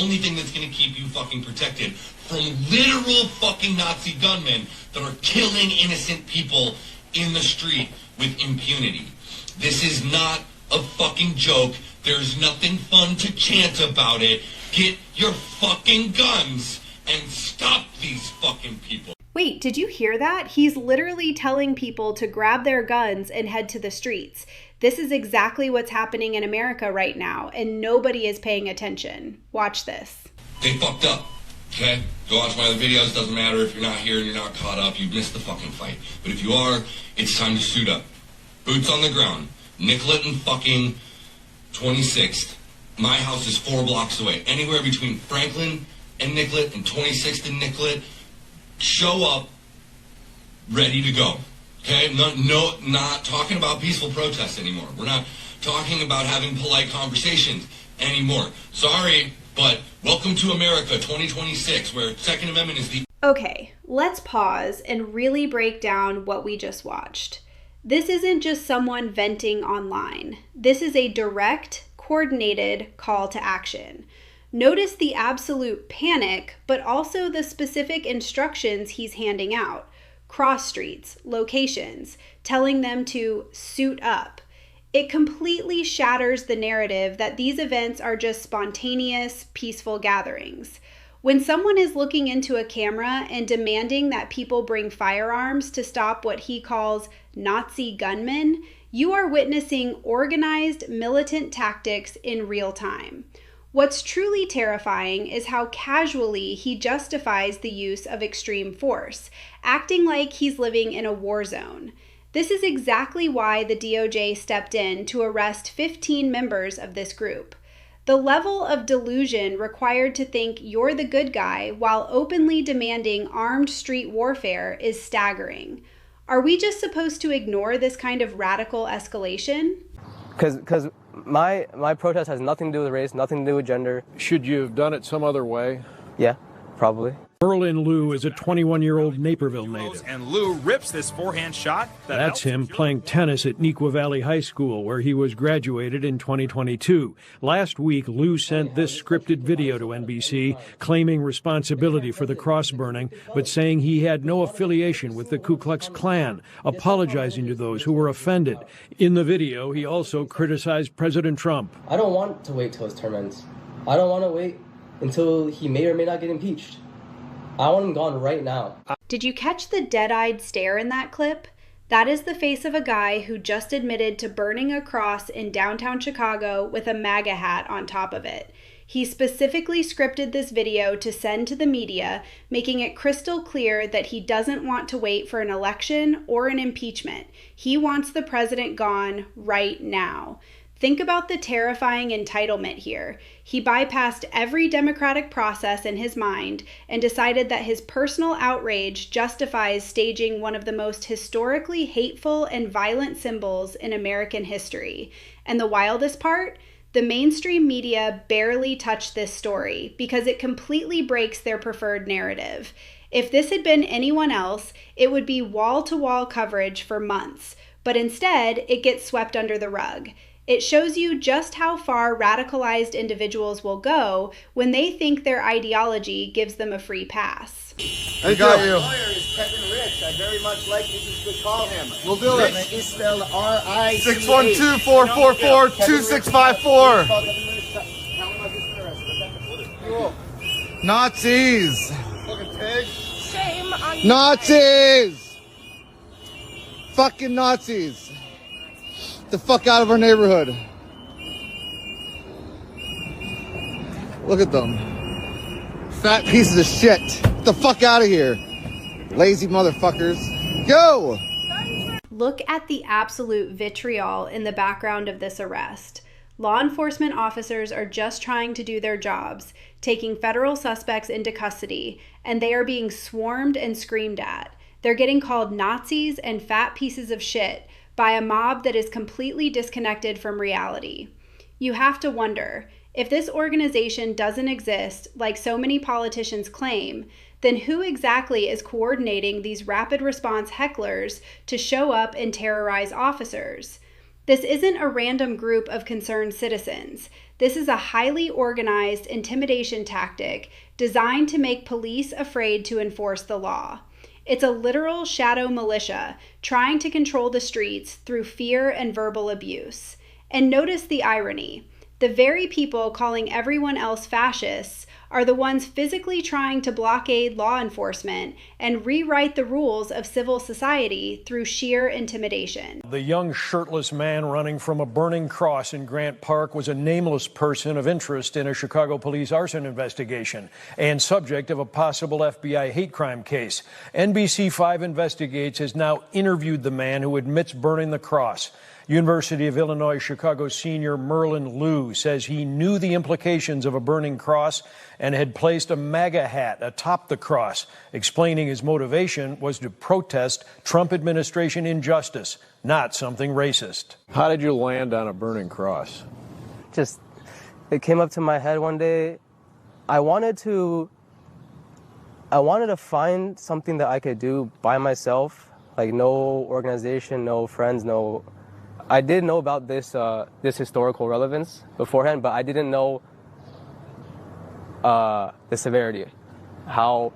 only thing that's going to keep you fucking protected from literal fucking Nazi gunmen that are killing innocent people in the street with impunity. This is not a fucking joke. There's nothing fun to chant about it. Get your fucking guns and stop these fucking people. Wait, did you hear that? He's literally telling people to grab their guns and head to the streets. This is exactly what's happening in America right now, and nobody is paying attention. Watch this. They fucked up, okay? Go watch my other videos. Doesn't matter if you're not here and you're not caught up. You've missed the fucking fight. But if you are, it's time to suit up. Boots on the ground. Nicollet and fucking 26th. My house is 4 blocks away. Anywhere between Franklin and Nicollet and 26th and Nicollet. Show up, ready to go. Okay? Not talking about peaceful protests anymore. We're not talking about having polite conversations anymore. Sorry, but welcome to America 2026, where Second Amendment is the... Okay, let's pause and really break down what we just watched. This isn't just someone venting online. This is a direct, coordinated call to action. Notice the absolute panic, but also the specific instructions he's handing out. Cross streets, locations, telling them to suit up. It completely shatters the narrative that these events are just spontaneous, peaceful gatherings. When someone is looking into a camera and demanding that people bring firearms to stop what he calls Nazi gunmen, you are witnessing organized militant tactics in real time. What's truly terrifying is how casually he justifies the use of extreme force, acting like he's living in a war zone. This is exactly why the DOJ stepped in to arrest 15 members of this group. The level of delusion required to think you're the good guy while openly demanding armed street warfare is staggering. Are we just supposed to ignore this kind of radical escalation? Because my protest has nothing to do with race, nothing to do with gender. Should you have done it some other way? Yeah, probably. Berlin Lou is a 21-year-old Naperville native. And Lou rips this forehand shot. That's him playing tennis at Neuqua Valley High School, where he was graduated in 2022. Last week, Lou sent this scripted video to NBC, claiming responsibility for the cross burning, but saying he had no affiliation with the Ku Klux Klan, apologizing to those who were offended. In the video, he also criticized President Trump. I don't want to wait till his term ends. I don't want to wait until he may or may not get impeached. I want him gone right now. Did you catch the dead-eyed stare in that clip? That is the face of a guy who just admitted to burning a cross in downtown Chicago with a MAGA hat on top of it. He specifically scripted this video to send to the media, making it crystal clear that he doesn't want to wait for an election or an impeachment. He wants the president gone right now. Think about the terrifying entitlement here. He bypassed every democratic process in his mind and decided that his personal outrage justifies staging one of the most historically hateful and violent symbols in American history. And the wildest part? The mainstream media barely touched this story because it completely breaks their preferred narrative. If this had been anyone else, it would be wall-to-wall coverage for months, but instead it gets swept under the rug. It shows you just how far radicalized individuals will go when they think their ideology gives them a free pass. I got you. Lawyer is Kevin Rich. I very much like you should call him. We'll do it. Rich is spelled R-I-C-H. 612-444-2654. Nazis. Fucking pig. Shame on you. Nazis. Fucking Nazis. The fuck out of our neighborhood. Look at them. Fat pieces of shit. Get the fuck out of here. Lazy motherfuckers. Go! Look at the absolute vitriol in the background of this arrest. Law enforcement officers are just trying to do their jobs, taking federal suspects into custody, and they are being swarmed and screamed at. They're getting called Nazis and fat pieces of shit by a mob that is completely disconnected from reality. You have to wonder, if this organization doesn't exist, like so many politicians claim, then who exactly is coordinating these rapid response hecklers to show up and terrorize officers? This isn't a random group of concerned citizens. This is a highly organized intimidation tactic designed to make police afraid to enforce the law. It's a literal shadow militia trying to control the streets through fear and verbal abuse. And notice the irony. The very people calling everyone else fascists are the ones physically trying to blockade law enforcement and rewrite the rules of civil society through sheer intimidation. The young shirtless man running from a burning cross in Grant Park was a nameless person of interest in a Chicago police arson investigation and subject of a possible FBI hate crime case. NBC5 Investigates has now interviewed the man who admits burning the cross. University of Illinois Chicago senior Merlin Liu says he knew the implications of a burning cross and had placed a MAGA hat atop the cross, explaining his motivation was to protest Trump administration injustice, not something racist. How did you land on a burning cross? Just, it came up to my head one day. I wanted to find something that I could do by myself, like no organization, no friends, no. I did know about this historical relevance beforehand, but I didn't know the severity, how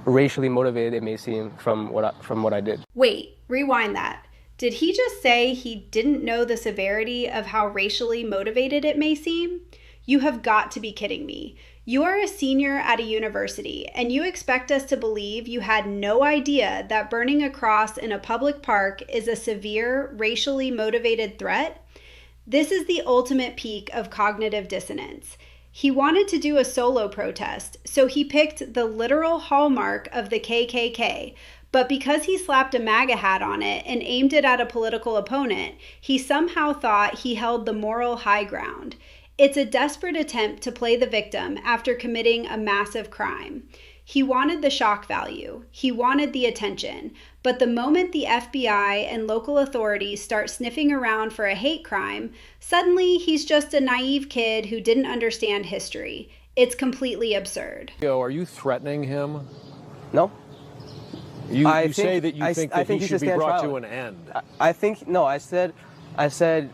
racially motivated it may seem from what I did. Wait, rewind that. Did he just say he didn't know the severity of how racially motivated it may seem? You have got to be kidding me. You are a senior at a university, and you expect us to believe you had no idea that burning a cross in a public park is a severe, racially motivated threat? This is the ultimate peak of cognitive dissonance. He wanted to do a solo protest, so he picked the literal hallmark of the KKK, but because he slapped a MAGA hat on it and aimed it at a political opponent, he somehow thought he held the moral high ground. It's a desperate attempt to play the victim after committing a massive crime. He wanted the shock value. He wanted the attention. But the moment the FBI and local authorities start sniffing around for a hate crime, suddenly he's just a naive kid who didn't understand history. It's completely absurd. Are you threatening him? No. You say that you think that he should be brought to an end. I said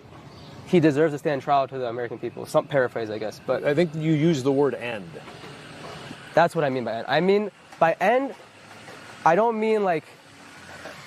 he deserves to stand trial to the American people. Some paraphrase, I guess. But I think you use the word end. That's what I mean by end. I mean, by end, I don't mean like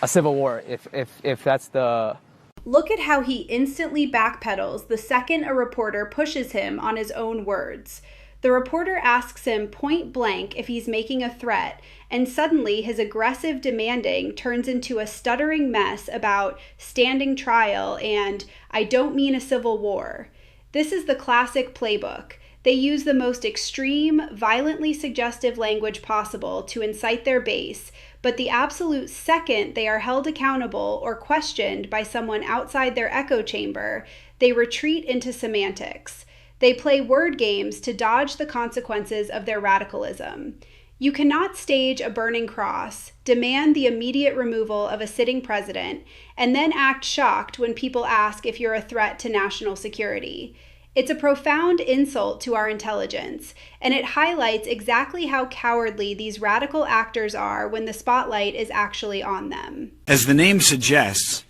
a civil war, if that's the... Look at how he instantly backpedals the second a reporter pushes him on his own words. The reporter asks him point blank if he's making a threat, and suddenly his aggressive demanding turns into a stuttering mess about standing trial and I don't mean a civil war. This is the classic playbook. They use the most extreme, violently suggestive language possible to incite their base, but the absolute second they are held accountable or questioned by someone outside their echo chamber, they retreat into semantics. They play word games to dodge the consequences of their radicalism. You cannot stage a burning cross, demand the immediate removal of a sitting president, and then act shocked when people ask if you're a threat to national security. It's a profound insult to our intelligence, and it highlights exactly how cowardly these radical actors are when the spotlight is actually on them. As the name suggests,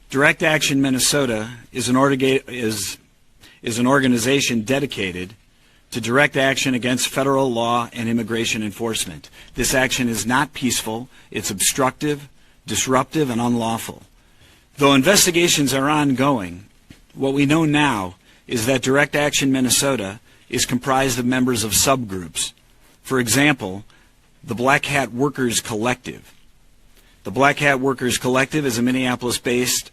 Direct Action Minnesota is an organization dedicated to direct action against federal law and immigration enforcement. This action is not peaceful, it's obstructive, disruptive, and unlawful. Though investigations are ongoing, what we know now is that Direct Action Minnesota is comprised of members of subgroups. For example, the Black Hat Workers Collective. The Black Hat Workers Collective is a Minneapolis-based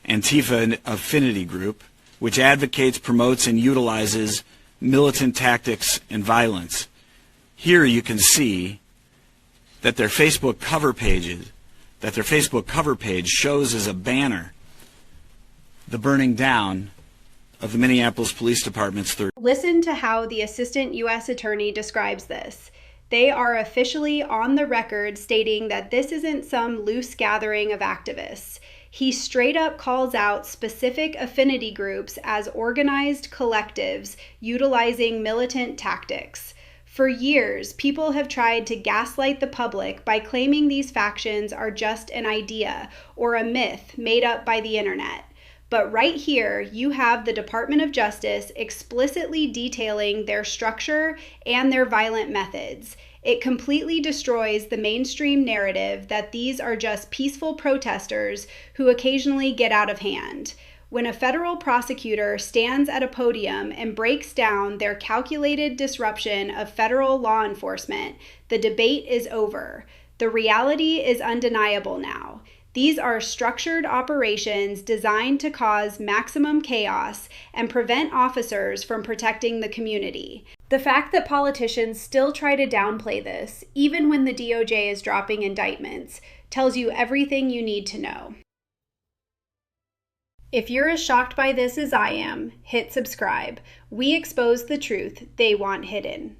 Antifa affinity group which advocates, promotes, and utilizes militant tactics and violence. Here you can see that their Facebook cover page shows as a banner the burning down of the Minneapolis Police Department's third. Listen to how the Assistant U.S. Attorney describes this. They are officially on the record stating that this isn't some loose gathering of activists. He straight up calls out specific affinity groups as organized collectives utilizing militant tactics. For years, people have tried to gaslight the public by claiming these factions are just an idea or a myth made up by the internet. But right here, you have the Department of Justice explicitly detailing their structure and their violent methods. It completely destroys the mainstream narrative that these are just peaceful protesters who occasionally get out of hand. When a federal prosecutor stands at a podium and breaks down their calculated disruption of federal law enforcement, the debate is over. The reality is undeniable now. These are structured operations designed to cause maximum chaos and prevent officers from protecting the community. The fact that politicians still try to downplay this, even when the DOJ is dropping indictments, tells you everything you need to know. If you're as shocked by this as I am, hit subscribe. We expose the truth they want hidden.